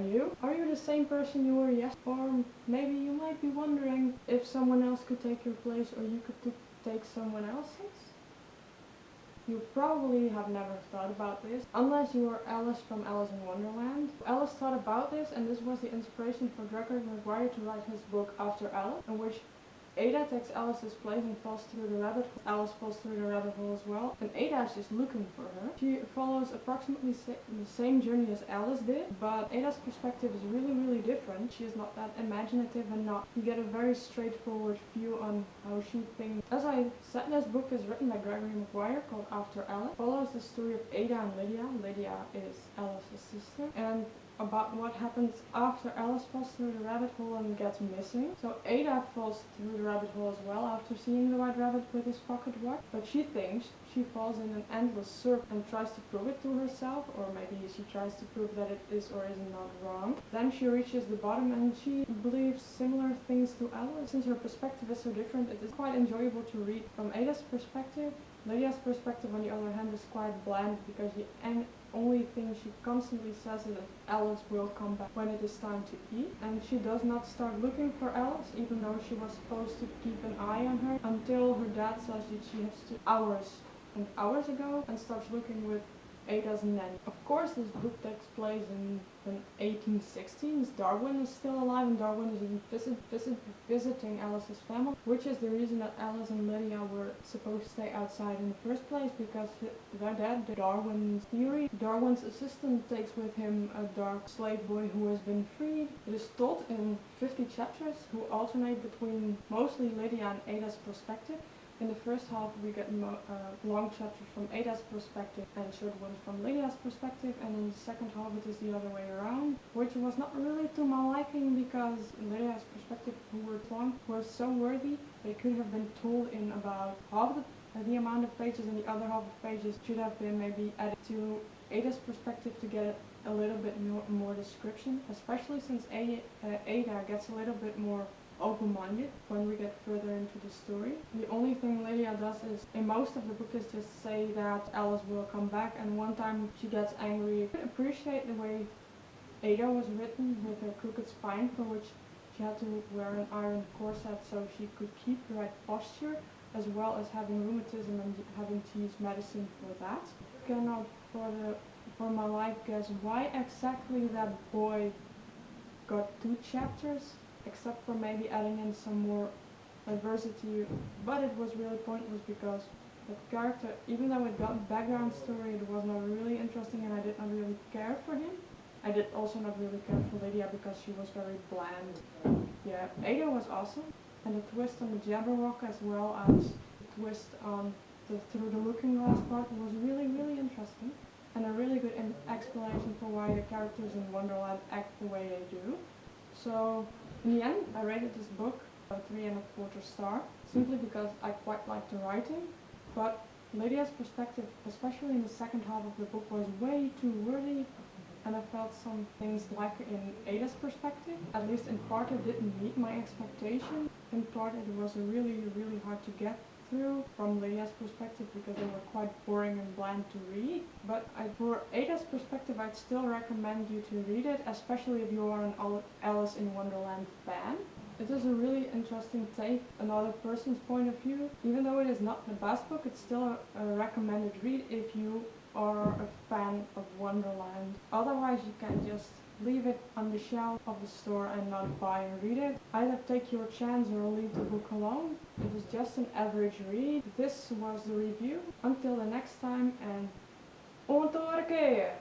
you? Are you the same person you were yesterday? Or maybe you might be wondering if someone else could take your place or you could take someone else's? You probably have never thought about this, unless you were Alice from Alice in Wonderland. Alice thought about this, and this was the inspiration for Gregory Maguire to write his book After Alice, in which Ada takes Alice's place and falls through the rabbit hole. Alice falls through the rabbit hole as well, and Ada is just looking for her. She follows approximately the same journey as Alice did, but Ada's perspective is really different. She is not that imaginative and not. You get a very straightforward view on how she thinks. As I said, this book is written by Gregory Maguire called After Alice. It follows the story of Ada and Lydia. Lydia is Alice's sister, and about what happens after Alice falls through the rabbit hole and gets missing. So Ada falls through the rabbit hole as well after seeing the white rabbit with his pocket watch, but she thinks she falls in an endless circle and tries to prove it to herself, or maybe she tries to prove that it is or is not wrong. Then she reaches the bottom and she believes similar things to Alice. Since her perspective is so different, it is quite enjoyable to read. From Ada's perspective, Lydia's perspective on the other hand is quite bland, because the only thing she constantly says is that Alice will come back when it is time to eat, and she does not start looking for Alice, even though she was supposed to keep an eye on her, until her dad says that she has to hours and hours ago, and starts looking with Ada's nanny. Of course, this book takes place in the 1816s. Darwin is still alive, and Darwin is even visiting Alice's family, which is the reason that Alice and Lydia were supposed to stay outside in the first place, because their dad, Darwin's theory, Darwin's assistant takes with him a dark slave boy who has been freed. It is told in 50 chapters, who alternate between mostly Lydia and Ada's perspective. In the first half we get long chapters from Ada's perspective and short ones from Lydia's perspective, and in the second half it is the other way around, which was not really to my liking, because Lydia's perspective, who were long, were so worthy. They could have been told in about half the amount of pages, and the other half of pages should have been maybe added to Ada's perspective to get a little bit more description, especially since Ada gets a little bit more open-minded when we get further into the story. The only thing Lydia does is, in most of the book, is just say that Alice will come back, and one time she gets angry. I appreciate the way Ada was written, with her crooked spine, for which she had to wear an iron corset so she could keep the right posture, as well as having rheumatism and having to use medicine for that. I cannot for my life guess why exactly that boy got 2 chapters, except for maybe adding in some more adversity, but it was really pointless, because that character, even though it got background story, it was not really interesting, and I did not really care for him. I did also not really care for Lydia, because she was very bland. Yeah, Ada was awesome, and the twist on the Jabberwock, as well as the twist on the Through the Looking Glass part, was really interesting, and a really good explanation for why the characters in Wonderland act the way they do. So in the end, I rated this book a 3¼ star, simply because I quite liked the writing, but Lydia's perspective, especially in the second half of the book, was way too wordy, and I felt some things like in Ada's perspective. At least in part it didn't meet my expectation, in part it was really hard to get through from Lydia's perspective, because they were quite boring and bland to read. But for Ada's perspective, I'd still recommend you to read it, especially if you are an Alice in Wonderland fan. It is a really interesting take, another person's point of view. Even though it is not the best book, it's still a recommended read if you are a fan of Wonderland. Otherwise, you can just leave it on the shelf of the store and not buy and read it. Either take your chance or leave the book alone. It is just an average read. This was the review. Until the next time, and om te keer!